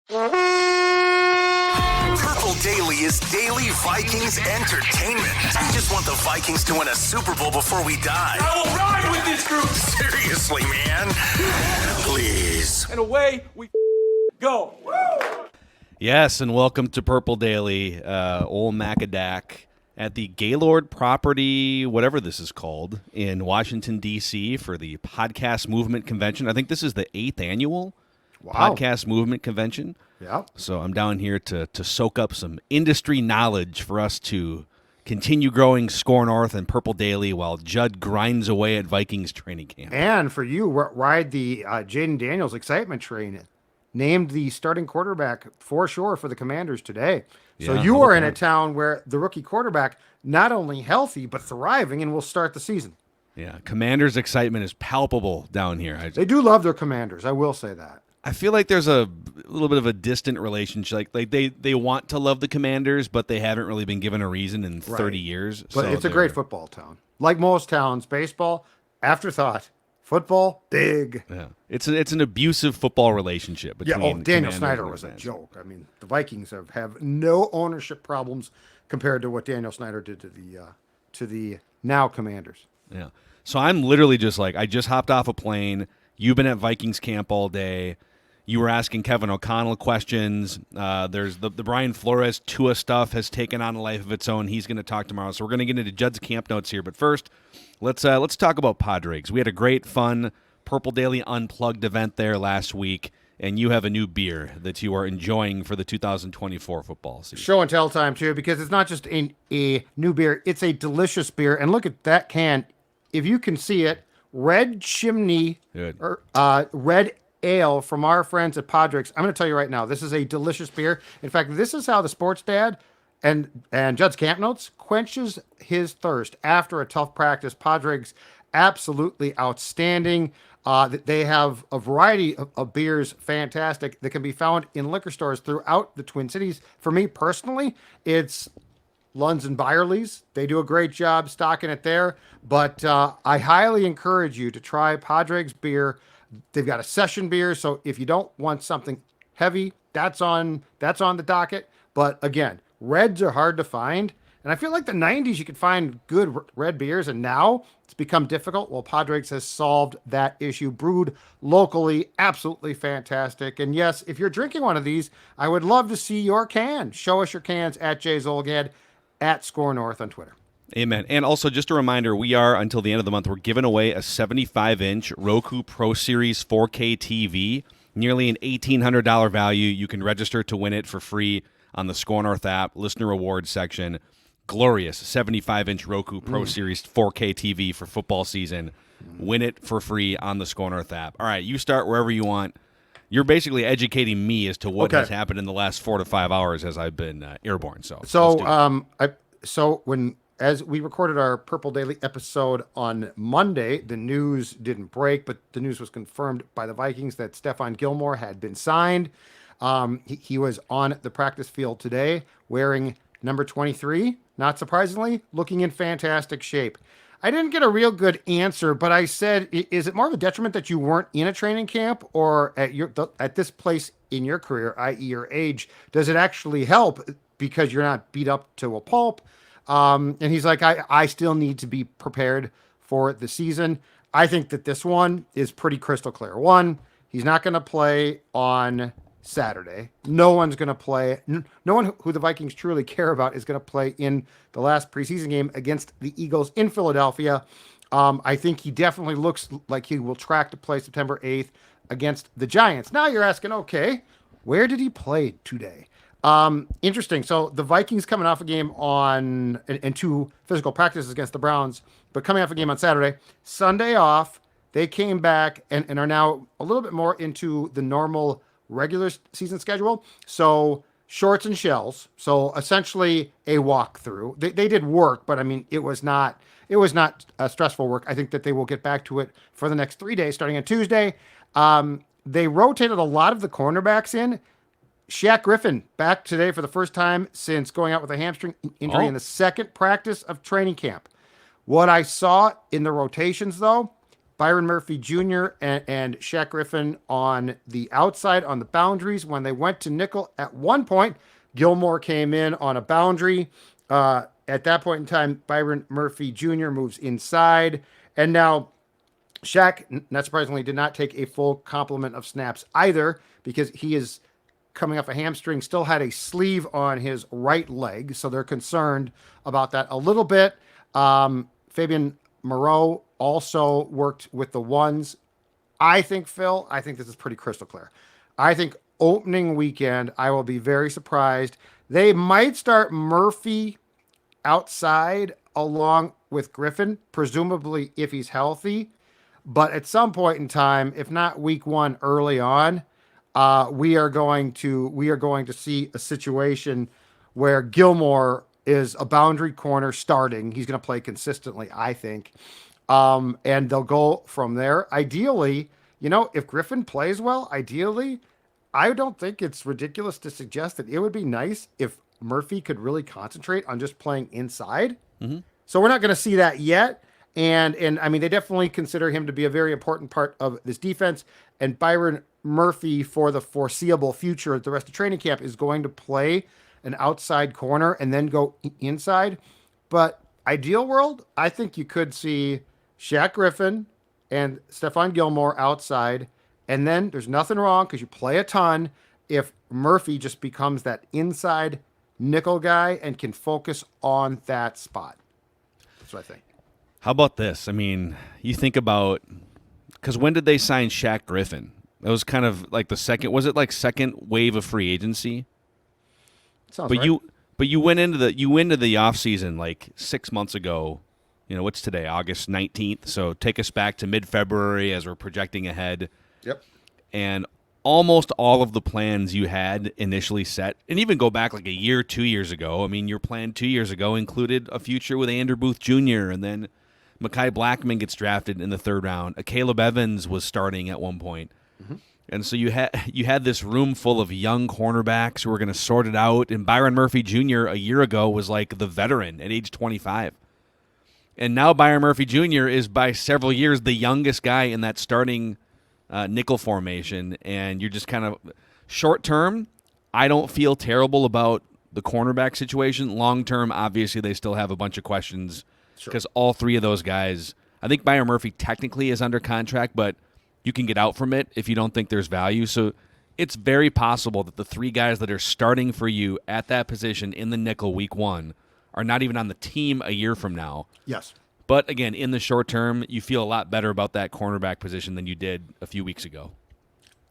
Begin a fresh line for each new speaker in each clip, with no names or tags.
Purple Daily is daily Vikings entertainment. We just want the Vikings to win a Super Bowl before we die.
I will ride with this group.
Seriously, man. Please.
And away we go.
Yes, and welcome to Purple Daily, Old Macadac at the Gaylord property, whatever this is called, in Washington, D.C. for the Podcast Movement Convention. I think this is the 8th annual Podcast Movement Convention.
Yeah.
So I'm down here to soak up some industry knowledge for us to continue growing Score North and Purple Daily while Judd grinds away at Vikings training camp.
And for you, ride the Jaden Daniels excitement train. Named the starting quarterback for sure for the Commanders today. So
Yeah,
you are in a town where the rookie quarterback not only healthy but thriving and will start the season.
Yeah, Commanders' excitement is palpable down here.
They do love their Commanders. I will say that.
I feel like there's a little bit of a distant relationship. Like they want to love the Commanders, but they haven't really been given a reason in 30 years.
But it's a great football town. Like most towns, baseball, afterthought. Football, big.
Yeah, it's an abusive football relationship between
Daniel
Commanders
Snyder
and
was a
fans.
joke. I mean, the Vikings have no ownership problems compared to what Daniel Snyder did to the now Commanders.
Yeah. So I'm literally just like, I just hopped off a plane. You've been at Vikings camp all day. You were asking Kevin O'Connell questions. There's the Brian Flores Tua stuff has taken on a life of its own. He's going to talk tomorrow. So we're going to get into Judd's camp notes here. But first, let's talk about Padres. We had a great, fun Purple Daily Unplugged event there last week, and you have a new beer that you are enjoying for the 2024 football season.
Show and tell time, too, because it's not just a new beer. It's a delicious beer. And look at that can. If you can see it, Red Chimney, Red Ale from our friends at Padres. I'm going to tell you right now, this is a delicious beer. In fact, this is how the sports dad and Judd's Camp Notes quenches his thirst after a tough practice. Padres, absolutely outstanding. They have a variety of beers, fantastic, that can be found in liquor stores throughout the Twin Cities. For me personally, it's Lunds and Byerly's. They do a great job stocking it there. But I highly encourage you to try Padres beer. They've got a session beer, so if you don't want something heavy, that's on the docket. But again, reds are hard to find. And I feel like the 90s you could find good red beers, and now it's become difficult. Well, Padres has solved that issue. Brewed locally, absolutely fantastic. And yes, if you're drinking one of these, I would love to see your can. Show us your cans at Jay Zolgad, at Score North on Twitter.
Amen. And also, just a reminder, we are, until the end of the month, we're giving away a 75-inch Roku Pro Series 4K TV, nearly an $1,800 value. You can register to win it for free on the Score North app, listener rewards section. Glorious 75-inch Roku Pro Series 4K TV for football season. Win it for free on the Score North app. All right, you start wherever you want. You're basically educating me as to what has happened in the last 4 to 5 hours as I've been airborne.
As we recorded our Purple Daily episode on Monday, the news didn't break, but the news was confirmed by the Vikings that Stephon Gilmore had been signed. He was on the practice field today wearing number 23, not surprisingly, looking in fantastic shape. I didn't get a real good answer, but I said, is it more of a detriment that you weren't in a training camp, or at this place in your career, i.e. your age, does it actually help because you're not beat up to a pulp? And he's like, I still need to be prepared for the season. I think that this one is pretty crystal clear. One, he's not going to play on Saturday. No one's going to play. No one who the Vikings truly care about is going to play in the last preseason game against the Eagles in Philadelphia. I think he definitely looks like he will track to play September 8th against the Giants. Now you're asking, okay, where did he play today? Interesting. So the Vikings coming off a game and 2 physical practices against the Browns, but coming off a game on Saturday, Sunday off, they came back and are now a little bit more into the normal regular season schedule. So shorts and shells. So essentially a walkthrough. They did work, but I mean, it was not a stressful work. I think that they will get back to it for the next 3 days, starting on Tuesday. They rotated a lot of the cornerbacks in. Shaq Griffin back today for the first time since going out with a hamstring injury in the second practice of training camp. What I saw in the rotations, though, Byron Murphy Jr. and Shaq Griffin on the outside on the boundaries. When they went to nickel at one point, Gilmore came in on a boundary. At that point in time, Byron Murphy Jr. moves inside. And now Shaq, not surprisingly, did not take a full complement of snaps either because he is coming off a hamstring, still had a sleeve on his right leg. So they're concerned about that a little bit. Fabian Moreau also worked with the ones. I think this is pretty crystal clear. I think opening weekend, I will be very surprised. They might start Murphy outside along with Griffin, presumably if he's healthy. But at some point in time, if not week one early on, we are going to see a situation where Gilmore is a boundary corner starting. He's going to play consistently, I think. And they'll go from there. Ideally, if Griffin plays well, I don't think it's ridiculous to suggest that it would be nice if Murphy could really concentrate on just playing inside. Mm-hmm. So we're not going to see that yet. And I mean, they definitely consider him to be a very important part of this defense. And Byron Murphy, for the foreseeable future, the rest of training camp, is going to play an outside corner and then go inside. But ideal world, I think you could see Shaq Griffin and Stephon Gilmore outside. And then there's nothing wrong because you play a ton if Murphy just becomes that inside nickel guy and can focus on that spot. That's what I think.
How about this? I mean, you think about, because when did they sign Shaq Griffin? It was kind of like second wave of free agency?
Sounds right.
You went into the offseason like 6 months ago. What's today? August 19th. So take us back to mid-February as we're projecting ahead.
Yep.
And almost all of the plans you had initially set, and even go back like a year, 2 years ago. I mean, your plan 2 years ago included a future with Andrew Booth Jr., and then Mekhi Blackman gets drafted in the third round. Caleb Evans was starting at one point. Mm-hmm. And so you had this room full of young cornerbacks who were going to sort it out, and Byron Murphy Jr. a year ago was like the veteran at age 25. And now Byron Murphy Jr. is by several years the youngest guy in that starting nickel formation, and you're just kind of short term. I don't feel terrible about the cornerback situation. Long term, obviously, they still have a bunch of questions because all three of those guys. I think Byron Murphy technically is under contract, but you can get out from it if you don't think there's value. So it's very possible that the three guys that are starting for you at that position in the nickel week one are not even on the team a year from now.
Yes.
But again, in the short term, you feel a lot better about that cornerback position than you did a few weeks ago.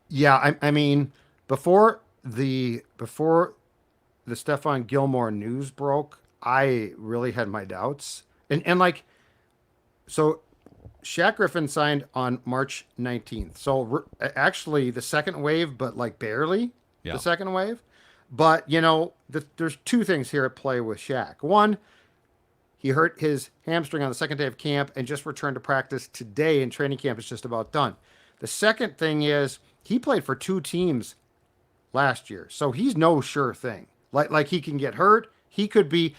Yeah, I mean, before the Stephon Gilmore news broke, I really had my doubts. So Shaq Griffin signed on March 19th. So actually the second wave, but barely the second wave. But, there's two things here at play with Shaq. One, he hurt his hamstring on the second day of camp and just returned to practice today, and training camp is just about done. The second thing is he played for two teams last year, so he's no sure thing. Like he can get hurt. He could be.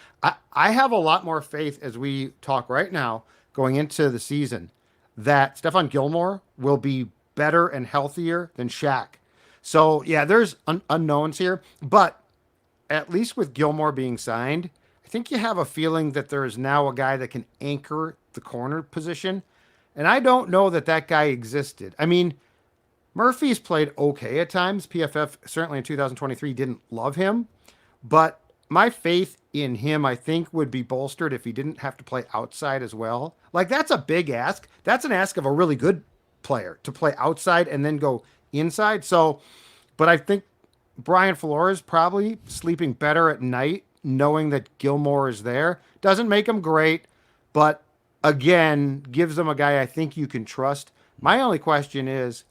I have a lot more faith as we talk right now going into the season that Stephon Gilmore will be better and healthier than Shaq. So, yeah, there's unknowns here. But at least with Gilmore being signed, I think you have a feeling that there is now a guy that can anchor the corner position. And I don't know that guy existed. I mean, Murphy's played okay at times. PFF, certainly in 2023, didn't love him. But my faith in him, I think, would be bolstered if he didn't have to play outside as well. That's a big ask. That's an ask of a really good player to play outside and then go inside. So, but I think Brian Flores probably sleeping better at night knowing that Gilmore is there. Doesn't make him great, but again, gives them a guy I think you can trust. My only question is,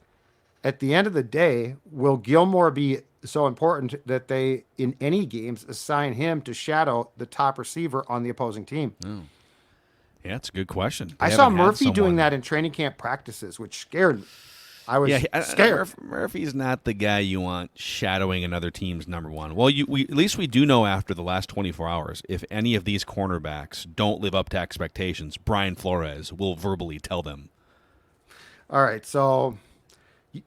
at the end of the day, will Gilmore be so important that they, in any games, assign him to shadow the top receiver on the opposing team?
Oh. Yeah, that's a good question.
I saw Murphy doing that in training camp practices, which scared me. I was scared.
Murphy's not the guy you want shadowing another team's number one. Well, at least we do know after the last 24 hours, if any of these cornerbacks don't live up to expectations, Brian Flores will verbally tell them.
All right, so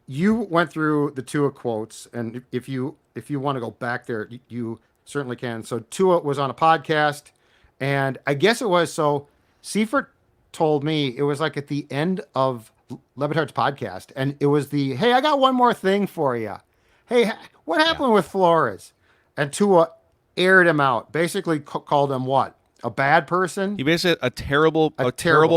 you went through the Tua quotes, and if you want to go back there, you certainly can. So Tua was on a podcast, and I guess it was so. Seifert told me it was like at the end of Levitard's podcast, and it was the hey, I got one more thing for you. Hey, what happened with Flores? And Tua aired him out. Basically, called him what? A bad person?
He basically a terrible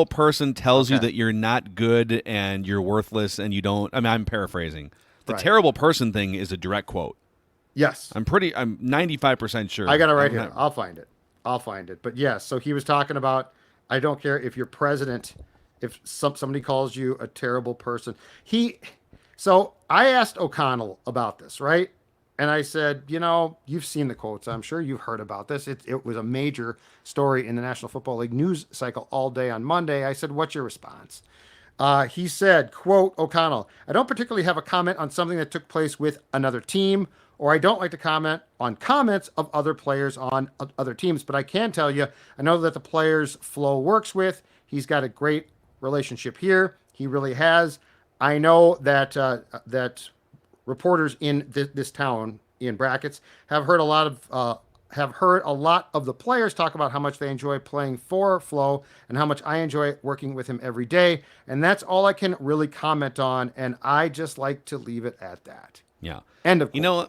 person tells you
Okay.
that you're not good and you're worthless and you don't. I mean, I'm paraphrasing. The
Right.
terrible person thing is a direct quote.
Yes.
I'm 95% sure.
I got it right
I'm
here.
not-
I'll find it. But yes, so he was talking about I don't care if you're president, if somebody calls you a terrible person. So I asked O'Connell about this, right? And I said, you've seen the quotes. I'm sure you've heard about this. It was a major story in the National Football League news cycle all day on Monday. I said, what's your response? He said, quote, O'Connell, I don't particularly have a comment on something that took place with another team, or I don't like to comment on comments of other players on other teams, but I can tell you, I know that the players Flo works with, he's got a great relationship here. He really has. I know that reporters in this town, in brackets, have heard a lot of the players talk about how much they enjoy playing for Flo and how much I enjoy working with him every day. And that's all I can really comment on. And I just like to leave it at that.
Yeah.
End of quote.
You know,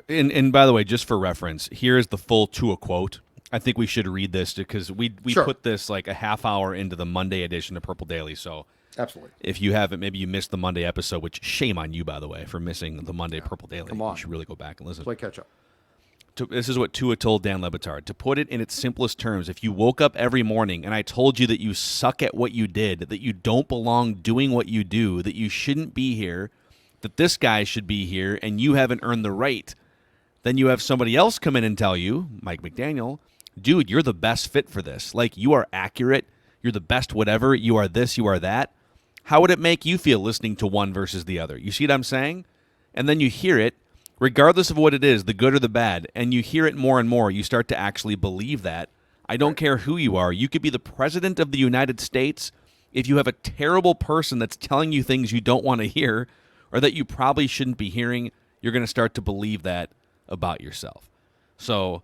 and by the way, just for reference, here is the full Tua quote. I think we should read this because we
Sure.
put this like a half hour into the Monday edition of Purple Daily. So
Absolutely.
if you haven't, maybe you missed the Monday episode, which shame on you, by the way, for missing the Monday Purple Daily.
Come on.
You should really go back and listen.
Play catch up.
This is what Tua told Dan Le Batard. To put it in its simplest terms, if you woke up every morning and I told you that you suck at what you did, that you don't belong doing what you do, that you shouldn't be here, that this guy should be here, and you haven't earned the right, then you have somebody else come in and tell you, Mike McDaniel, dude, you're the best fit for this. Like, you are accurate. You're the best whatever. You are this, you are that. How would it make you feel listening to one versus the other? You see what I'm saying? And then you hear it, regardless of what it is, the good or the bad, and you hear it more and more, you start to actually believe that. I don't care who you are. You could be the president of the United States. If you have a terrible person that's telling you things you don't want to hear or that you probably shouldn't be hearing, you're going to start to believe that about yourself. So,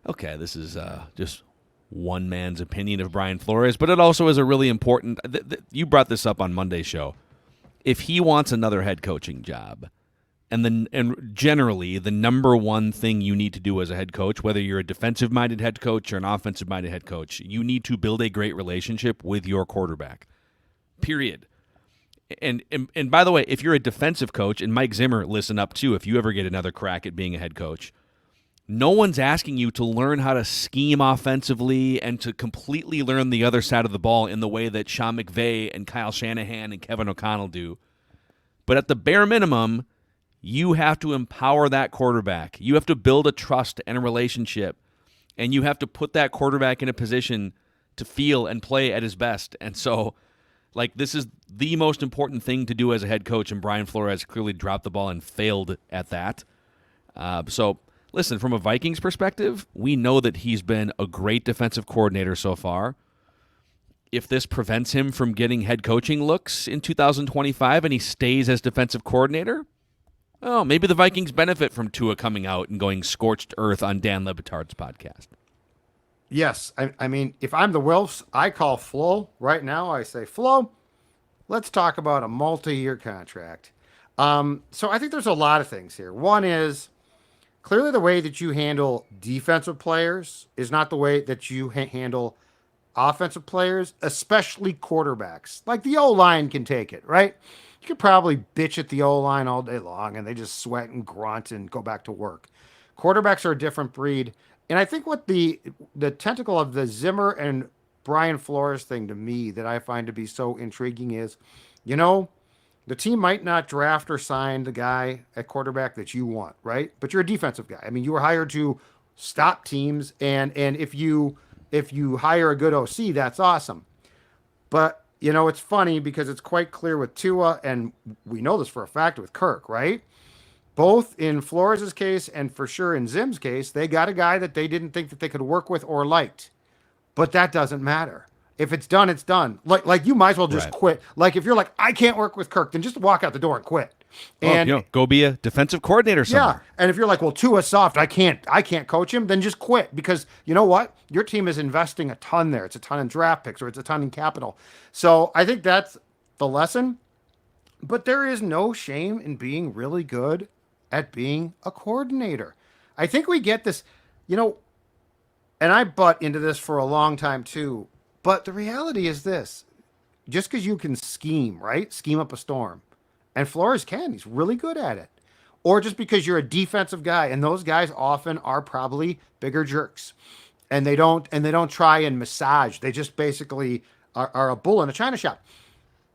okay, this is just one man's opinion of Brian Flores, but it also is a really important you brought this up on Monday's show. If he wants another head coaching job, and generally the number one thing you need to do as a head coach, whether you're a defensive-minded head coach or an offensive-minded head coach, you need to build a great relationship with your quarterback. Period. And by the way, if you're a defensive coach, and Mike Zimmer, listen up too, if you ever get another crack at being a head coach, no one's asking you to learn how to scheme offensively and to completely learn the other side of the ball in the way that Sean McVay and Kyle Shanahan and Kevin O'Connell do. But at the bare minimum, you have to empower that quarterback. You have to build a trust and a relationship, and you have to put that quarterback in a position to feel and play at his best. And so, like, this is the most important thing to do as a head coach, and Brian Flores clearly dropped the ball and failed at that. So, listen, from a Vikings perspective, we know that he's been a great defensive coordinator so far. If this prevents him from getting head coaching looks in 2025 and he stays as defensive coordinator, oh, maybe the Vikings benefit from Tua coming out and going scorched earth on Dan Le Batard's podcast.
Yes. I mean, if I'm the Wilfs, I call Flo right now. I say, Flo, let's talk about a multi-year contract. So I think there's a lot of things here. One is clearly the way that you handle defensive players is not the way that you handle offensive players, especially quarterbacks. Like the O-line can take it, right? You could probably bitch at the O-line all day long and they just sweat and grunt and go back to work. Quarterbacks are a different breed. And I think what the tentacle of the Zimmer and Brian Flores thing to me that I find to be so intriguing is, the team might not draft or sign the guy at quarterback that you want, right? But you're a defensive guy. I mean, you were hired to stop teams, and if you hire a good OC, that's awesome. But it's funny because it's quite clear with Tua, and we know this for a fact with Kirk, right? Both in Flores' case and for sure in Zim's case, they got a guy that they didn't think that they could work with or liked. But that doesn't matter. If it's done, it's done. Like you might as well just
Right.
quit. Like if you're like, I can't work with Kirk, then just walk out the door and quit. And
Go be a defensive coordinator somewhere.
yeah, and if you're like, well, Tua's soft, I can't coach him, then just quit, because you know what? Your team is investing a ton there. It's a ton in draft picks, or it's a ton in capital. So I think that's the lesson. But there is no shame in being really good at being a coordinator. I think we get this, and I butt into this for a long time too. But the reality is this: just because you can scheme, right? Scheme up a storm. And Flores can. He's really good at it. Or just because you're a defensive guy, and those guys often are probably bigger jerks. And they don't try and massage. They just basically are a bull in a china shop.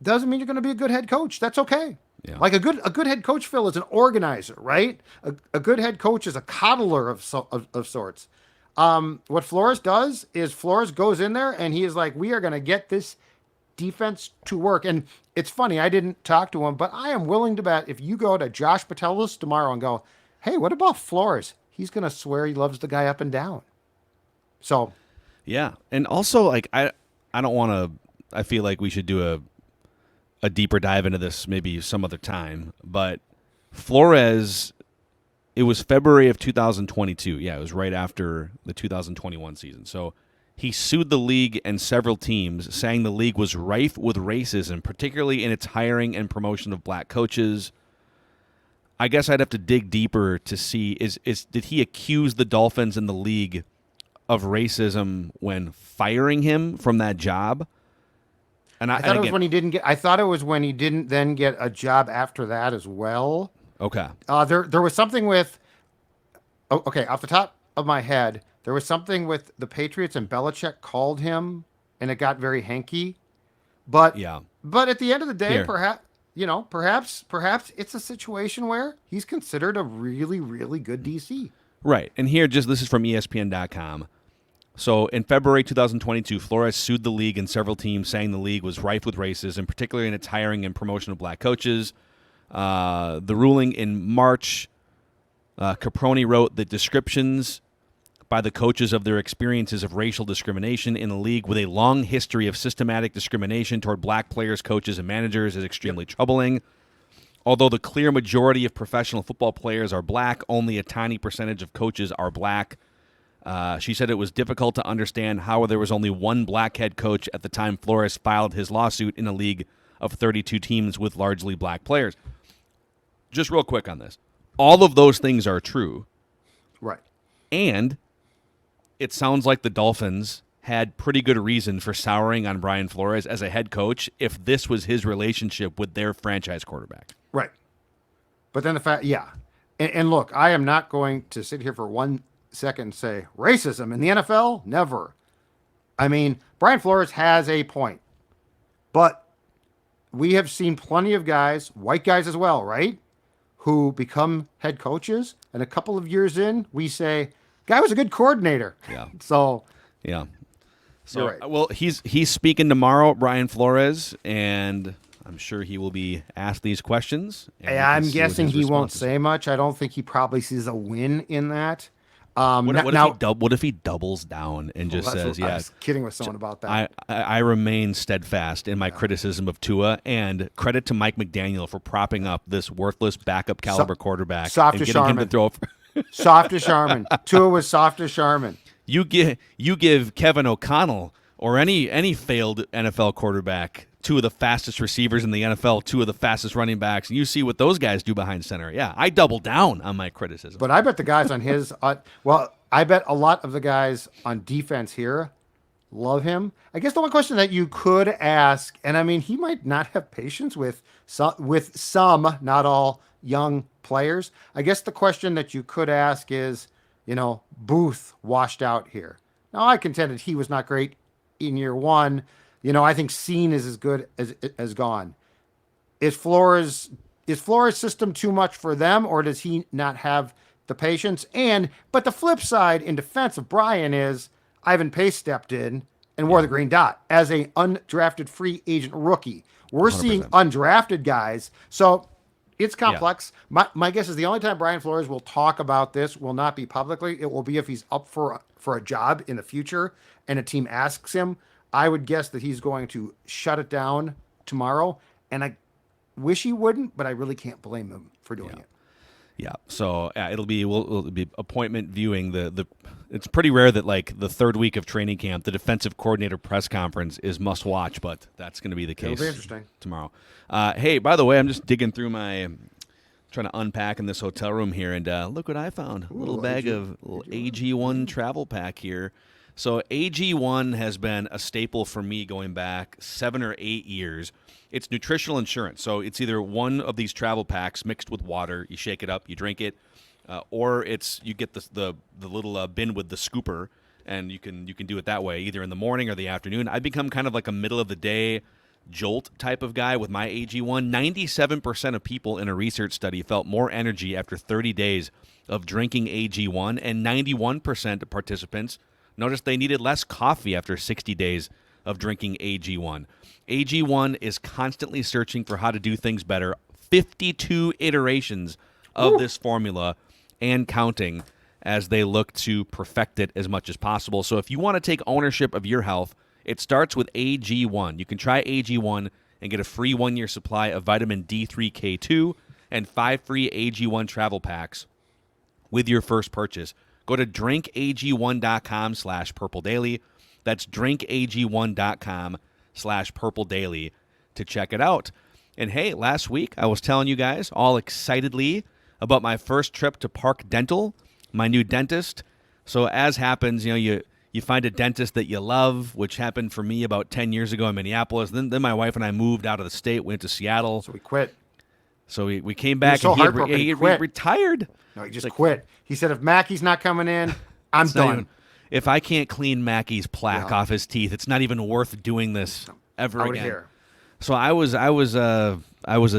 Doesn't mean you're going to be a good head coach. That's okay.
Yeah.
Like a good head coach, Phil, is an organizer, right? A good head coach is a coddler of sorts. What Flores does is Flores goes in there and he is like, we are going to get this defense to work. And it's funny, I didn't talk to him, but I am willing to bet if you go to Josh Patelis tomorrow and go, hey, what about Flores? He's going to swear he loves the guy up and down. So,
Yeah. And also, like, I don't want to, I feel like we should do a deeper dive into this maybe some other time, but Flores, it was February of 2022. Yeah, it was right after the 2021 season. So he sued the league and several teams, saying the league was rife with racism, particularly in its hiring and promotion of black coaches. I guess I'd have to dig deeper to see did he accuse the Dolphins and the league of racism when firing him from that job? And
I thought it was when he didn't get. I thought it was when he didn't then get a job after that as well.
Okay.
There was something with. Oh, okay, off the top of my head, there was something with the Patriots and Belichick called him, and it got very hanky. But
Yeah.
But at the end of the day,
Here.
perhaps it's a situation where he's considered a really, really good DC.
Right. And here, this is from ESPN.com. So in February 2022, Flores sued the league and several teams, saying the league was rife with racism, particularly in its hiring and promotion of black coaches. The ruling in March, Caproni wrote that descriptions by the coaches of their experiences of racial discrimination in a league with a long history of systematic discrimination toward black players, coaches, and managers is extremely troubling. Although the clear majority of professional football players are black, only a tiny percentage of coaches are black. She said it was difficult to understand how there was only one black head coach at the time Flores filed his lawsuit in a league of 32 teams with largely black players. Just real quick on this. All of those things are true.
Right.
And it sounds like the Dolphins had pretty good reason for souring on Brian Flores as a head coach if this was his relationship with their franchise quarterback.
Right. But then the fact, yeah. And look, I am not going to sit here for 1 second and say racism in the NFL, never. I mean, Brian Flores has a point. But we have seen plenty of guys, white guys as well, right, who become head coaches, and a couple of years in, we say, guy was a good coordinator.
Yeah.
So,
Yeah. So,
You're right.
well, he's speaking tomorrow, Brian Flores, and I'm sure he will be asked these questions. and we can
I'm
see what
guessing
his
he won't
response is.
say much. I don't think he probably sees a win in that.
What if he doubles down and just
That's
says,
what- I
"Yeah,
was kidding with someone about that.
I remain steadfast in my criticism of Tua, and credit to Mike McDaniel for propping up this worthless backup caliber quarterback
soft
and
as
getting him to
Charmin.
throw."
Soft as Charmin. Tua was soft as Charmin.
You give Kevin O'Connell or any failed NFL quarterback two of the fastest receivers in the NFL, two of the fastest running backs, and you see what those guys do behind center. Yeah, I double down on my criticism.
But I bet the guys on his, I bet a lot of the guys on defense here love him. I guess the one question that you could ask, and I mean, he might not have patience with some, not all, young players. I guess the question that you could ask is, Booth washed out here. Now, I contended he was not great in year one. I think Scene is as good as gone. Is Flores' system too much for them, or does he not have the patience? But the flip side in defense of Brian is Ivan Pace stepped in and wore the green dot as a undrafted free agent rookie. We're
100%.
seeing undrafted guys. So it's complex. My guess is the only time Brian Flores will talk about this will not be publicly. It will be if he's up for a job in the future and a team asks him. I would guess that he's going to shut it down tomorrow, and I wish he wouldn't, but I really can't blame him for doing it.
Yeah, so it'll be appointment viewing. It's pretty rare that like the third week of training camp, the defensive coordinator press conference is must watch, but that's going to be the case.
It'll be interesting
Tomorrow. Hey, by the way, I'm just digging through trying to unpack in this hotel room here, and look what I found. A little bag of AG1 travel pack here. So AG1 has been a staple for me going back 7 or 8 years. It's nutritional insurance. So it's either one of these travel packs mixed with water. You shake it up, you drink it, or you get the little bin with the scooper, and you can do it that way, either in the morning or the afternoon. I've become kind of like a middle of the day jolt type of guy with my AG1. 97% of people in a research study felt more energy after 30 days of drinking AG1, and 91% of participants noticed they needed less coffee after 60 days of drinking AG1. AG1 is constantly searching for how to do things better. 52 iterations of this formula and counting as they look to perfect it as much as possible. So if you want to take ownership of your health, it starts with AG1. You can try AG1 and get a free 1-year supply of vitamin D3K2 and 5 free AG1 travel packs with your first purchase. Go to drinkag1.com/purpledaily. That's drinkag1.com/purpledaily to check it out. And hey, last week I was telling you guys all excitedly about my first trip to Park Dental, my new dentist. So as happens, you find a dentist that you love, which happened for me about 10 years ago in Minneapolis. Then my wife and I moved out of the state, went to Seattle.
So we quit.
So we came back
so
and he retired.
No, he just quit. He said, if Mackey's not coming in, I'm done.
If I can't clean Mackey's plaque off his teeth, it's not even worth doing this ever again.
Here.
So I was a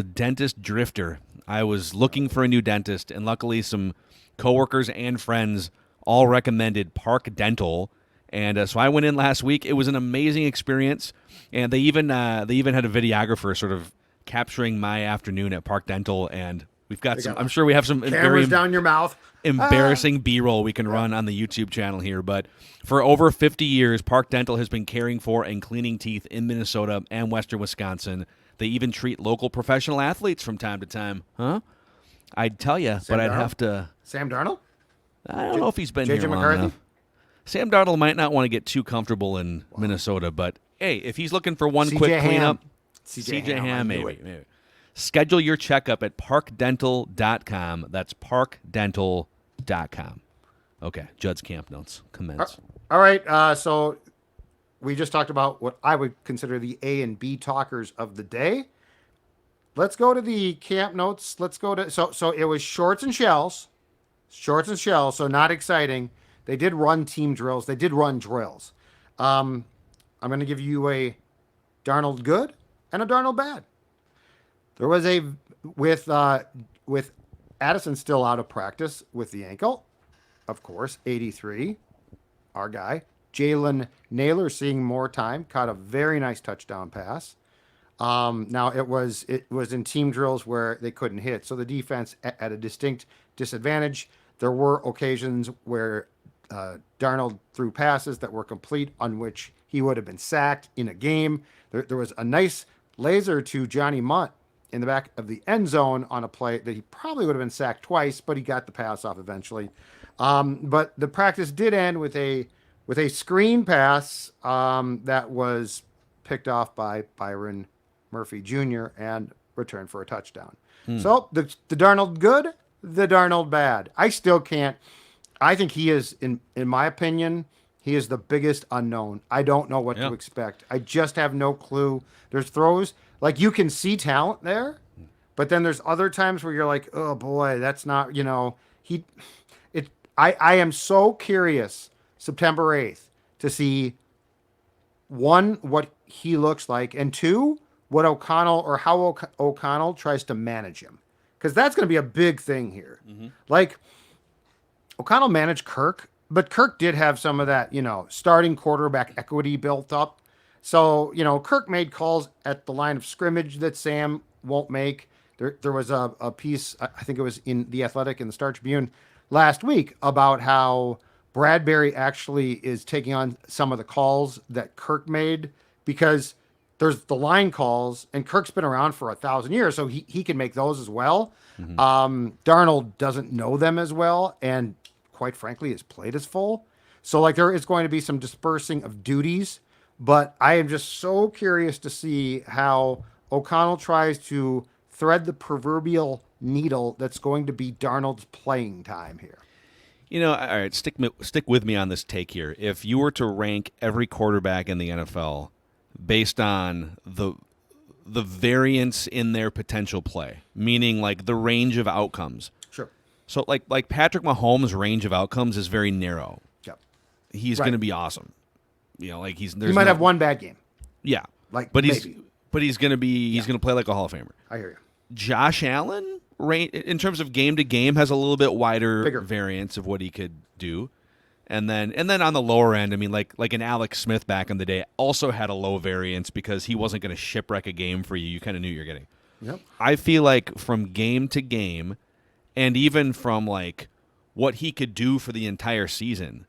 dentist drifter. I was looking for a new dentist, and luckily some coworkers and friends all recommended Park Dental. And so I went in last week. It was an amazing experience, and they even had a videographer sort of capturing my afternoon at Park Dental, and we've got some. I'm sure we have some
cameras down your mouth.
Embarrassing B-roll we can run on the YouTube channel here. But for over 50 years, Park Dental has been caring for and cleaning teeth in Minnesota and Western Wisconsin. They even treat local professional athletes from time to time. Huh? I'd tell you, but I'd have to.
Sam Darnold?
I don't know if he's been
J.J.
here long
McCarthy?
enough. Sam Darnold might not want to get too comfortable in Minnesota, but hey, if he's looking for one quick cleanup, CJ Ham, maybe. Schedule your checkup at parkdental.com. That's parkdental.com. Okay, Judd's camp notes commence.
All right, so we just talked about what I would consider the A and B talkers of the day. Let's go to the camp notes. Let's go to so it was shorts and shells, so not exciting. They did run team drills. They did run drills. I'm going to give you a Darnold good and a Darnold bad. There was with Addison still out of practice with the ankle, of course, 83, our guy. Jalen Naylor seeing more time, caught a very nice touchdown pass. Now it was in team drills where they couldn't hit, so the defense at a distinct disadvantage. There were occasions where Darnold threw passes that were complete on which he would have been sacked in a game. There was a nice laser to Johnny Munt in the back of the end zone on a play that he probably would have been sacked twice, but he got the pass off eventually. But the practice did end with a screen pass that was picked off by Byron Murphy Jr. and returned for a touchdown. So the Darnold good, the Darnold bad. I still can't. I think he is, in my opinion, he is the biggest unknown. I don't know what to expect. I just have no clue. There's throws, like you can see talent there, but then there's other times where you're like, oh boy, that's not, I am so curious September 8th to see, one, what he looks like, and two, what O'Connell or how O'Connell tries to manage him. Because that's going to be a big thing here. Mm-hmm. Like, O'Connell managed Kirk, but Kirk did have some of that, starting quarterback equity built up. So, Kirk made calls at the line of scrimmage that Sam won't make. There was a piece, I think it was in The Athletic and the Star Tribune last week, about how Bradbury actually is taking on some of the calls that Kirk made, because there's the line calls, and Kirk's been around for 1,000 years, so he can make those as well. Darnold doesn't know them as well, and quite frankly, his plate is full. So like there is going to be some dispersing of duties, but I am just so curious to see how O'Connell tries to thread the proverbial needle that's going to be Darnold's playing time here.
All right, stick with me on this take here. If you were to rank every quarterback in the NFL based on the variance in their potential play, meaning like the range of outcomes.
Sure.
So like Patrick Mahomes' range of outcomes is very narrow.
Yep.
He's going to be awesome. He
might have one bad game.
Yeah.
But
he's going to be he's going to play like a Hall of Famer.
I hear you.
Josh Allen, in terms of game to game, has a little bit bigger variance of what he could do. And then on the lower end, I mean, like an Alex Smith back in the day also had a low variance because he wasn't going to shipwreck a game for you. You kind of knew you're getting.
Yep.
I feel like from game to game, and even from like what he could do for the entire season,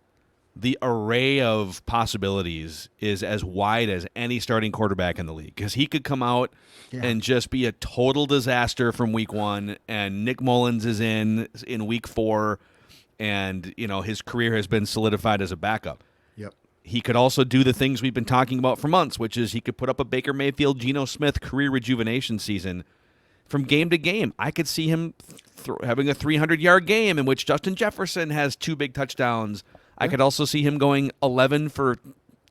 the array of possibilities is as wide as any starting quarterback in the league, because he could come out and just be a total disaster from week 1, and Nick Mullins is in week 4. And, his career has been solidified as a backup.
Yep.
He could also do the things we've been talking about for months, which is he could put up a Baker Mayfield, Geno Smith career rejuvenation season. From game to game, I could see him having a 300-yard game in which Justin Jefferson has 2 big touchdowns. I could also see him going 11 for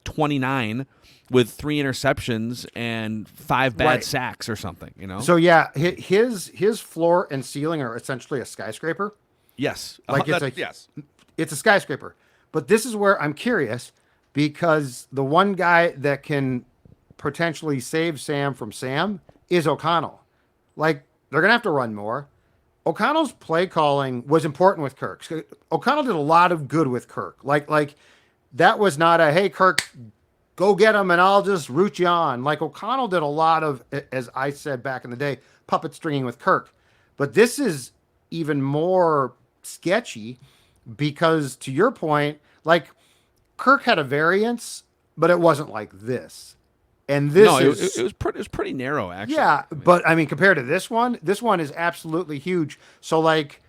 29 with 3 interceptions and 5 bad sacks or something,
So, yeah, his floor and ceiling are essentially a skyscraper.
Yes.
It's a skyscraper. But this is where I'm curious, because the one guy that can potentially save Sam from Sam is O'Connell. Like, they're going to have to run more. O'Connell's play calling was important with Kirk. O'Connell did a lot of good with Kirk. Like that was not a, hey, Kirk, go get him and I'll just root you on. Like, O'Connell did a lot of, as I said back in the day, puppet stringing with Kirk. But this is even more sketchy, because to your point, like, Kirk had a variance, but it wasn't like this. And this
it was pretty narrow, actually.
Yeah, but I mean, compared to this one is absolutely huge. So, like,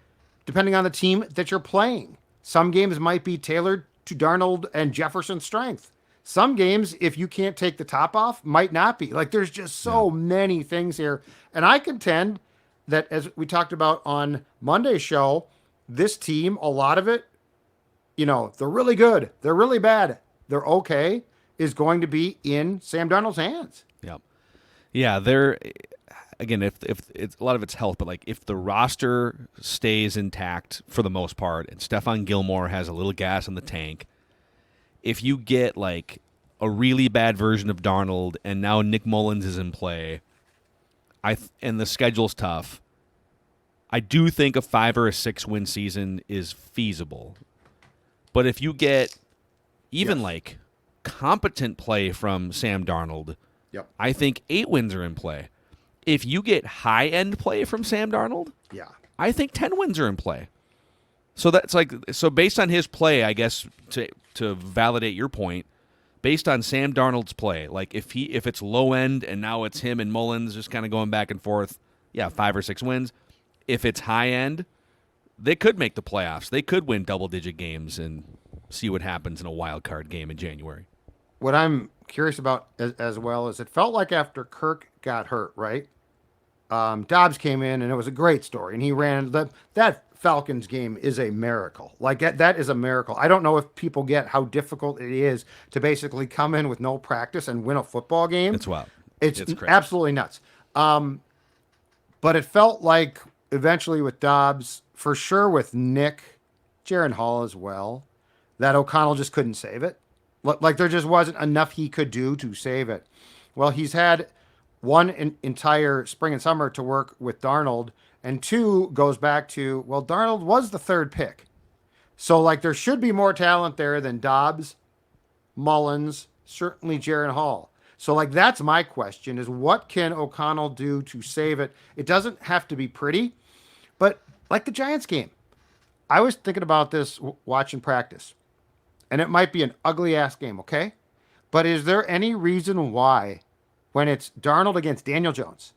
depending on the team that you're playing, some games might be tailored to Darnold and Jefferson's strength. Some games, if you can't take the top off, might not be. Like, there's just so many things here. And I contend that, as we talked about on Monday's show, this team, a lot of it, they're really good, they're really bad, they're okay, is going to be in Sam Darnold's hands.
Yep. Yeah, they're, again, if it's a lot of it's health, but like if the roster stays intact for the most part, and Stephon Gilmore has a little gas in the tank, if you get like a really bad version of Darnold and now Nick Mullins is in play, and the schedule's tough, I do think a 5 or a 6 win season is feasible. But if you get even like competent play from Sam Darnold, I think 8 wins are in play. If you get high end play from Sam Darnold, I think 10 wins are in play. So that's based on his play, I guess, to validate your point, based on Sam Darnold's play, like if it's low end and now it's him and Mullins just kind of going back and forth, 5 or 6 wins. If it's high end, they could make the playoffs. They could win double-digit games and see what happens in a wild card game in January.
What I'm curious about as well is it felt like after Kirk got hurt, right? Dobbs came in, and it was a great story, and he ran that Falcons game is a miracle. Like that is a miracle. I don't know if people get how difficult it is to basically come in with no practice and win a football game.
It's wild.
It's absolutely nuts. But it felt like eventually with Dobbs, for sure with Nick, Jaron Hall as well, that O'Connell just couldn't save it. Like there just wasn't enough he could do to save it. Well, he's had one entire spring and summer to work with Darnold, and 2 goes back to, well, Darnold was the 3rd pick. So, like, there should be more talent there than Dobbs, Mullins, certainly Jaron Hall. So, like, that's my question, is what can O'Connell do to save it? It doesn't have to be pretty, but like the Giants game, I was thinking about this watching practice. and it might be an ugly-ass game, okay? But is there any reason why, when it's Darnold against Daniel Jones,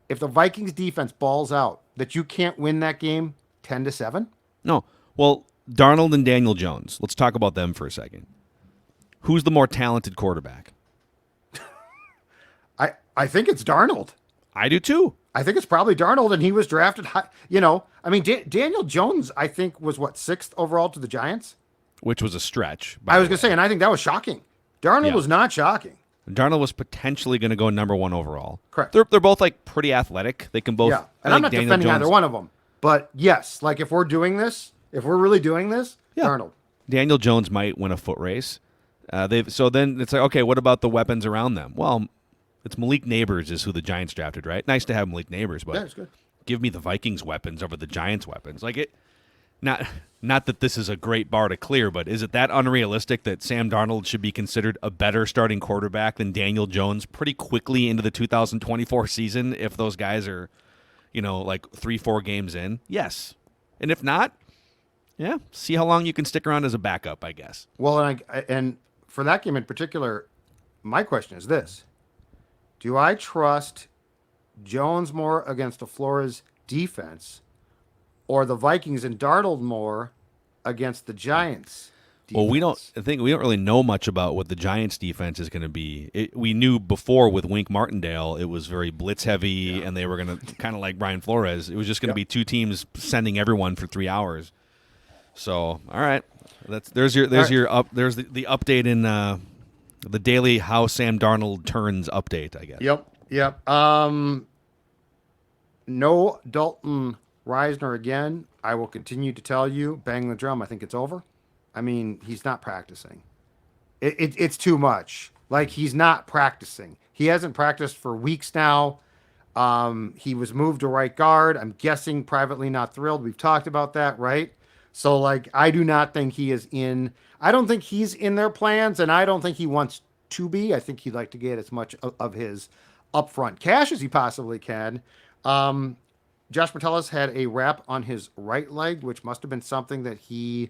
if the Vikings defense balls out, that you can't win that game 10-7?
No. Well, Darnold and Daniel Jones. Let's talk about them for a second. Who's the more talented quarterback?
I think it's Darnold.
I do too.
I think it's probably Darnold, and he was drafted high. Daniel Jones, I think, was, 6th overall to the Giants?
Which was a stretch.
I was going to say, and I think that was shocking. Darnold was not shocking.
Darnold was potentially going to go number 1 overall.
Correct.
They're both, pretty athletic. They can both...
Yeah, and I'm not defending either one of them. But, yes, if we're doing this, if we're really doing this, Darnold.
Daniel Jones might win a foot race. So then it's like, okay, what about the weapons around them? Well, it's Malik Neighbors is who the Giants drafted, right? Nice to have Malik Neighbors, but
it's good.
Give me the Vikings weapons over the Giants weapons. Not that this is a great bar to clear, but is it that unrealistic that Sam Darnold should be considered a better starting quarterback than Daniel Jones pretty quickly into the 2024 season if those guys are, 3-4 games in? Yes. And if not, see how long you can stick around as a backup, I guess.
Well, and for that game in particular, my question is this. Do I trust Jones more against the Flores defense or the Vikings and Darnold more against the Giants defense?
Well, we don't really know much about what the Giants defense is going to be. We knew before with Wink Martindale, it was very blitz heavy and they were going to kind of like Brian Flores. It was just going to be two teams sending everyone for 3 hours. So, all right. There's the update in the daily How Sam Darnold Turns update, I guess.
Yep. No Dalton Reisner again. I will continue to tell you, bang the drum, I think it's over. I mean, he's not practicing. It's too much. He's not practicing. He hasn't practiced for weeks now. He was moved to right guard. I'm guessing privately not thrilled. We've talked about that, right? So, I do not think he is in. I don't think he's in their plans, and I don't think he wants to be. I think he'd like to get as much of his upfront cash as he possibly can. Josh Metellus had a wrap on his right leg, which must have been something that he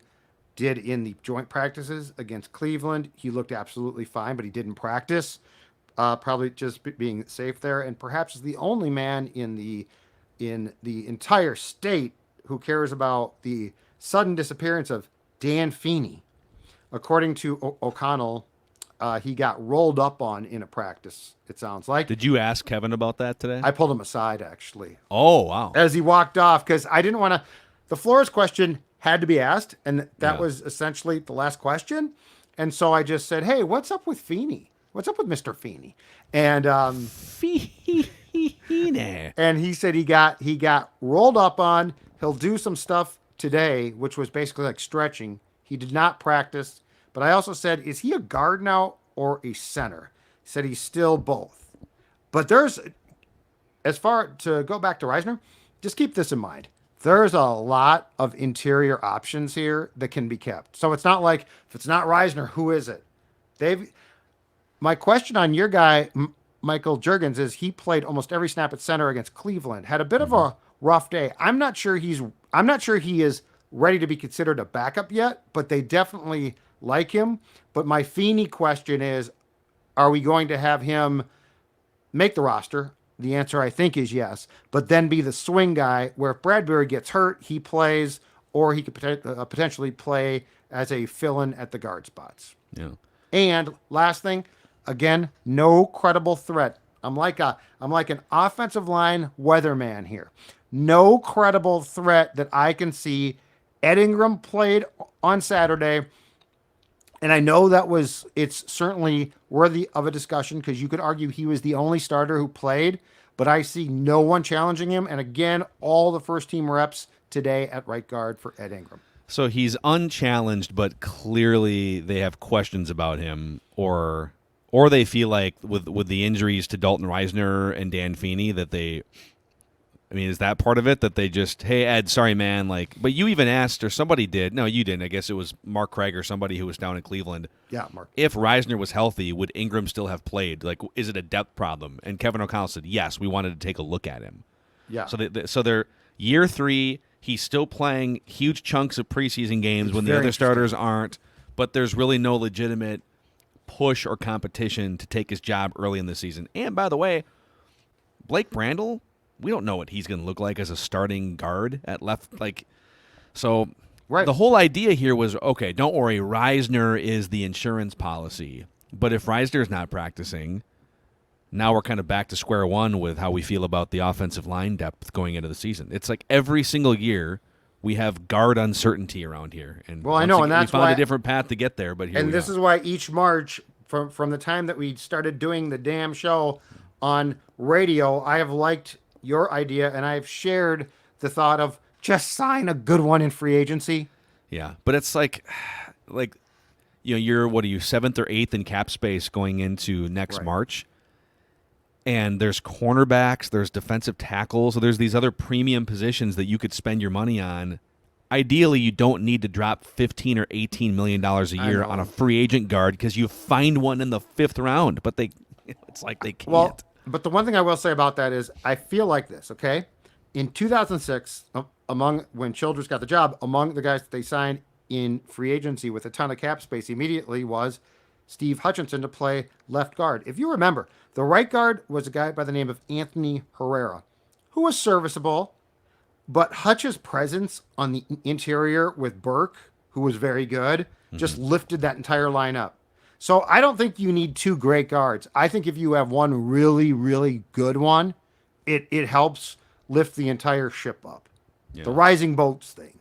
did in the joint practices against Cleveland. He looked absolutely fine, but he didn't practice. Probably just being safe there, and perhaps is the only man in the entire state who cares about the sudden disappearance of Dan Feeney. According to O'Connell, he got rolled up on in a practice, it sounds like.
Did you ask Kevin about that today?
I pulled him aside, actually.
Oh, wow.
As he walked off, because I didn't want to. The Flores question had to be asked, and that was essentially the last question. And so I just said, hey, what's up with Feeney? What's up with Mr. Feeney? And
Feeney.
And he said he got rolled up on. He'll do some stuff today, which was basically like stretching. He did not practice. But I also said, is he a guard now or a center? He said he's still both. But as far to go back to Reisner, just keep this in mind. There's a lot of interior options here that can be kept. So it's not like, if it's not Reisner, who is it? My question on your guy, Michael Juergens, is he played almost every snap at center against Cleveland. Had a bit of a rough day. I'm not sure he is ready to be considered a backup yet, but they definitely like him. But my Feeney question is, are we going to have him make the roster? The answer, I think, is yes, but then be the swing guy where if Bradbury gets hurt, he plays, or he could potentially play as a fill-in at the guard spots.
Yeah.
And last thing, again, no credible threat. I'm like an offensive line weatherman here. No credible threat that I can see. Ed Ingram played on Saturday, and I know it's certainly worthy of a discussion because you could argue he was the only starter who played, but I see no one challenging him. And again, all the first team reps today at right guard for Ed Ingram.
So he's unchallenged, but clearly they have questions about him, or they feel like with the injuries to Dalton Reisner and Dan Feeney that they. I mean, is that part of it that they just, hey, Ed, sorry, man, but you even asked, or somebody did. No, you didn't. I guess it was Mark Craig or somebody who was down in Cleveland.
Yeah, Mark.
If Reisner was healthy, would Ingram still have played? Is it a depth problem? And Kevin O'Connell said, yes, we wanted to take a look at him.
Yeah.
So they're year 3. He's still playing huge chunks of preseason games when the other starters aren't. but there's really no legitimate push or competition to take his job early in the season. And by the way, Blake Brandel, we don't know what he's going to look like as a starting guard at left.
Right.
The whole idea here was, okay, don't worry, Reisner is the insurance policy. But if Reisner's not practicing, now we're kind of back to square one with how we feel about the offensive line depth going into the season. It's like every single year we have guard uncertainty around here. And
well, I know, and that's
we found
why
a different path to get there. But here
this is why each March, from the time that we started doing the damn show on radio, I have liked your idea, and I've shared the thought of just sign a good one in free agency.
Yeah, but it's like you're what are you 7th or 8th in cap space going into next March, and there's cornerbacks, there's defensive tackles, so there's these other premium positions that you could spend your money on. Ideally, you don't need to drop $15 or $18 million a year on a free agent guard because you find one in the 5th round, but it's like they can't.
Well, but the one thing I will say about that is I feel like this, okay? In 2006, when Childress got the job, among the guys that they signed in free agency with a ton of cap space immediately was Steve Hutchinson to play left guard. If you remember, the right guard was a guy by the name of Anthony Herrera, who was serviceable, but Hutch's presence on the interior with Burke, who was very good, just lifted that entire line up. So I don't think you need two great guards. I think if you have one really, really good one, it helps lift the entire ship up. Yeah. The rising boats thing.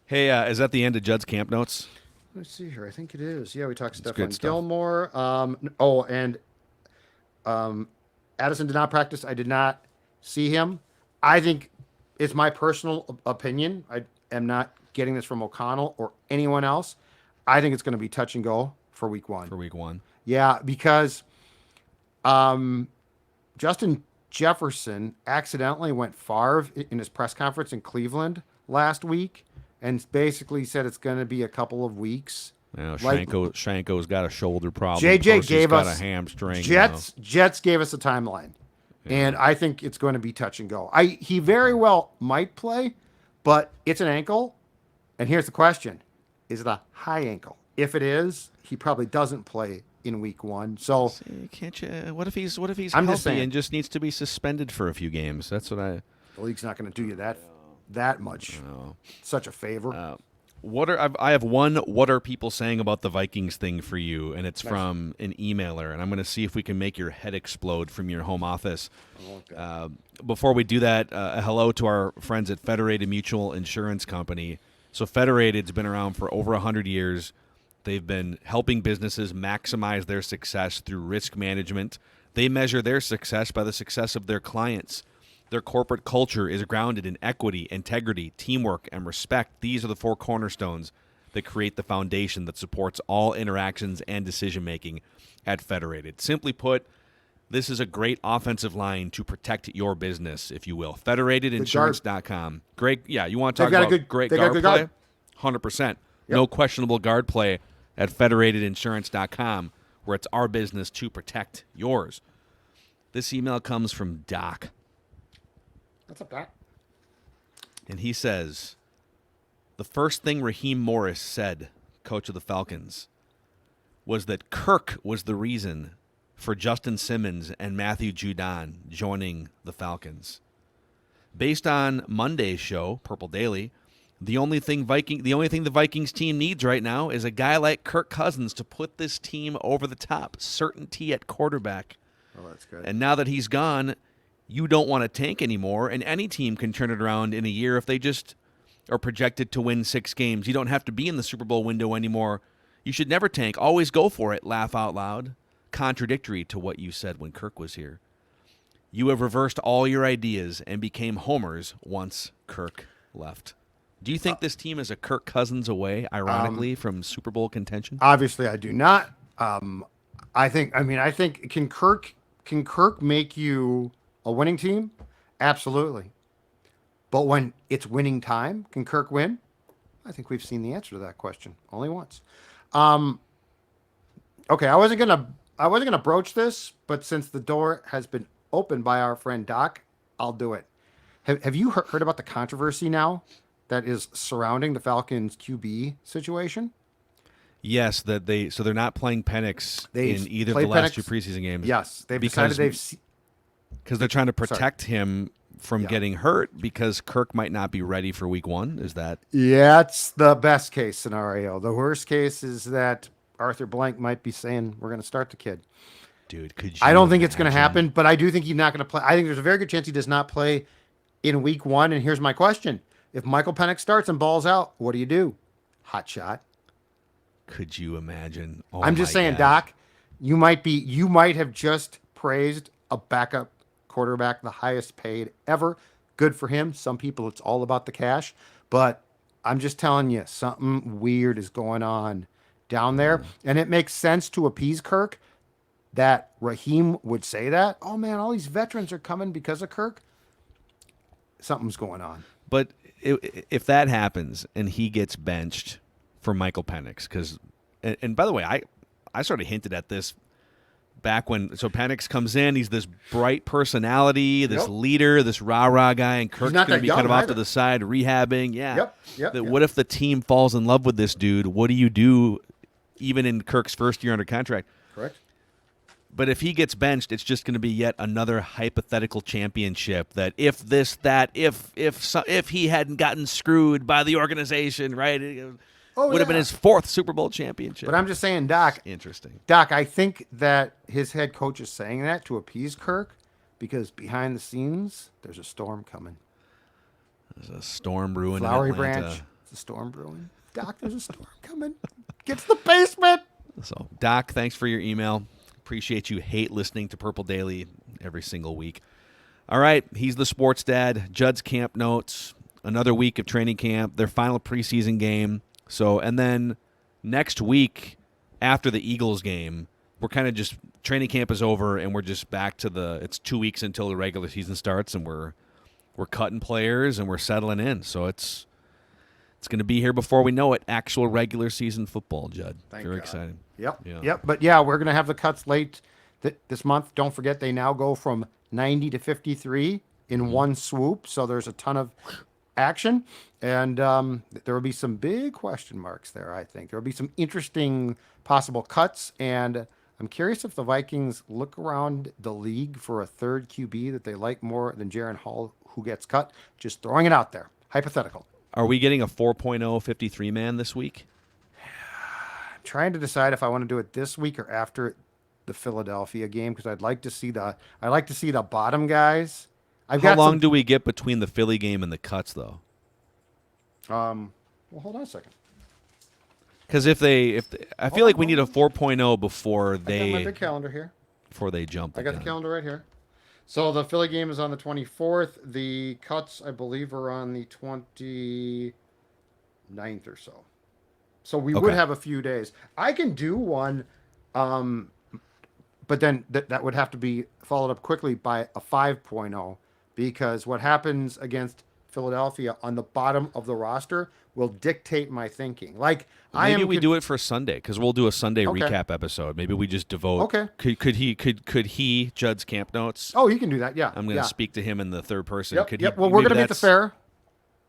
Hey, is that the end of Judd's camp notes?
Let's see here. I think it is. Yeah, we talked Stephon Gilmore. And Addison did not practice. I did not see him. I think it's my personal opinion. I am not getting this from O'Connell or anyone else. I think it's going to be touch and go for week one. Yeah, because Justin Jefferson accidentally went Favre in his press conference in Cleveland last week and basically said it's going to be a couple of weeks.
Yeah, Shanko's got a shoulder problem.
JJ gave us
a hamstring.
Jets gave us a timeline, and I think it's going to be touch and go. He very well might play, but it's an ankle, and here's the question: is it a high ankle? If it is, he probably doesn't play in week one. So
can't you? What if he's healthy and just needs to be suspended for a few games? That's what The
league's not going to do you that much. Such a favor.
I have one what are people saying about the Vikings thing for you, and it's from an emailer, and I'm going to see if we can make your head explode from your home office. Before we do that, a hello to our friends at Federated Mutual Insurance Company. So Federated's been around for over 100 years. They've been helping businesses maximize their success through risk management. They measure their success by the success of their clients. Their corporate culture is grounded in equity, integrity, teamwork, and respect. These are the 4 cornerstones that create the foundation that supports all interactions and decision-making at Federated. Simply put, this is a great offensive line to protect your business, if you will. FederatedInsurance.com. Great, you want to talk about great guard play? 100%. Yep. No questionable guard play at FederatedInsurance.com, where it's our business to protect yours. This email comes from Doc.
What's up, Doc?
And he says, the first thing Raheem Morris said, coach of the Falcons, was that Kirk was the reason for Justin Simmons and Matthew Judon joining the Falcons. Based on Monday's show, Purple Daily, the only thing the Vikings team needs right now is a guy like Kirk Cousins to put this team over the top. Certainty at quarterback.
Oh, that's good.
And now that he's gone, you don't want to tank anymore, and any team can turn it around in a year if they just are projected to win 6 games. You don't have to be in the Super Bowl window anymore. You should never tank. Always go for it. Laugh out loud. Contradictory to what you said when Kirk was here. You have reversed all your ideas and became homers once Kirk left. Do you think this team is a Kirk Cousins away, ironically, from Super Bowl contention?
Obviously, I do not. I think can Kirk make you a winning team? Absolutely. But when it's winning time, can Kirk win? I think we've seen the answer to that question only once. Okay, I wasn't gonna broach this, but since the door has been opened by our friend Doc, I'll do it. Have you heard about the controversy now that is surrounding the Falcons QB situation?
Yes, so they're not playing Penix in either of the last two preseason games.
Yes, they've decided
because they're trying to protect him from getting hurt because Kirk might not be ready for week 1. Is that?
Yeah, it's the best case scenario. The worst case is that Arthur Blank might be saying we're going to start the kid.
Dude, could you?
I don't think it's going to happen, but I do think he's not going to play. I think there's a very good chance he does not play in week 1. And here's my question: if Michael Penix starts and balls out, what do? Hot shot.
Could you imagine? Oh,
I'm just saying,
gosh.
Doc, you might have just praised a backup quarterback, the highest paid ever. Good for him. Some people, it's all about the cash, but I'm just telling you, something weird is going on down there. And it makes sense to appease Kirk that Raheem would say that. Oh man, all these veterans are coming because of Kirk. Something's going on.
But if that happens and he gets benched for Michael Penix, and by the way, I sort of hinted at this back when, so Penix comes in, he's this bright personality, this leader, this rah-rah guy, and Kirk's going to be kind of off to the side, rehabbing. Yeah. What if the team falls in love with this dude? What do you do even in Kirk's first year under contract?
Correct.
But if he gets benched, it's just going to be yet another hypothetical championship that if he hadn't gotten screwed by the organization, right? Would have been his 4th Super Bowl championship.
But I'm just saying, Doc.
Interesting.
Doc, I think that his head coach is saying that to appease Kirk because behind the scenes, there's a storm coming.
There's a storm brewing
Flowery
in Atlanta.
Branch. It's a storm brewing. Doc, there's a storm coming. Get to the basement.
So, Doc, thanks for your email. Appreciate you listening to Purple Daily every single week. All right, he's the sports dad. Judd's camp notes. Another week of training camp. Their final preseason game. So, and then next week after the Eagles game, we're kind of just, training camp is over and we're just back to it's 2 weeks until the regular season starts and we're cutting players and we're settling in. So it's going to be here before we know it. Actual regular season football, Judd. Very exciting.
Yep. But yeah, we're going to have the cuts late this month. Don't forget, they now go from 90 to 53 in one swoop. So there's a ton of action. And there will be some big question marks there, I think. There will be some interesting possible cuts. And I'm curious if the Vikings look around the league for a third QB that they like more than Jaron Hall, who gets cut. Just throwing it out there. Hypothetical.
Are we getting a 4.0 53 man this week?
I'm trying to decide if I want to do it this week or after the Philadelphia game because I'd like to see the bottom guys.
How long do we get between the Philly game and the cuts, though?
Well, hold on a second.
Because I feel like we need a 4.0 before
I got my big calendar here.
Before they jump.
I got the calendar right here. So the Philly game is on the 24th. The cuts, I believe, are on the 29th or so. So we would have a few days. I can do one, but then that would have to be followed up quickly by a 5.0 because what happens against Philadelphia on the bottom of the roster will dictate my thinking. Like
maybe we do it for Sunday because we'll do a Sunday recap episode. Maybe we just devote.
Okay.
Could he Judd's camp notes?
Oh, he can do that. Yeah.
I'm going to speak to him in the third person.
Yep. Well, we're going to be at the fair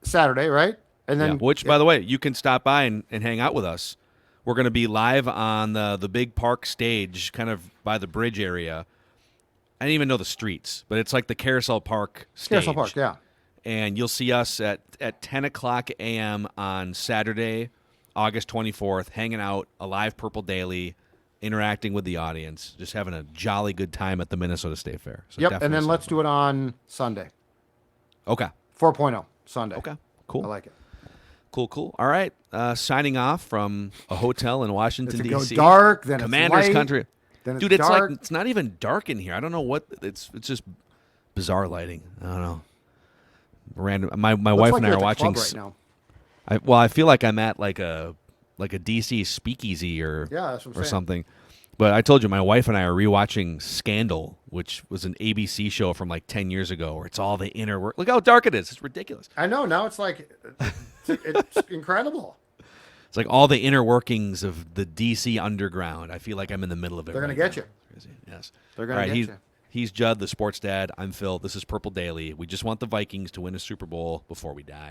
Saturday, right? And then,
which, by the way, you can stop by and hang out with us. We're going to be live on the big park stage, kind of by the bridge area. I didn't even know the streets, but it's like the Carousel Park stage.
Carousel Park, yeah.
And you'll see us at 10 o'clock a.m. on Saturday, August 24th, hanging out, a live Purple Daily, interacting with the audience, just having a jolly good time at the Minnesota State Fair. So
and then let's do it on Sunday.
Okay.
4.0 Sunday.
Okay, cool.
I like it.
Cool. All right. Signing off from a hotel in Washington, D.C.
It's dark, then
Commander's
it's light,
country.
then
Dude, it's
dark.
like it's not even dark in here. I don't know what it's just bizarre lighting. I don't know. Random. My wife and I are watching.
Right now.
I feel like I'm at like a DC speakeasy or
that's what I'm saying.
something. But I told you, my wife and I are rewatching Scandal, which was an ABC show from like 10 years ago, where it's all the inner work. Look how dark it is. It's ridiculous.
I know. Now it's like, it's incredible.
It's like all the inner workings of the DC underground. I feel like I'm in the middle of it.
They're going to get you.
Crazy. Yes.
They're going to get you.
He's Judd, the sports dad. I'm Phil. This is Purple Daily. We just want the Vikings to win a Super Bowl before we die.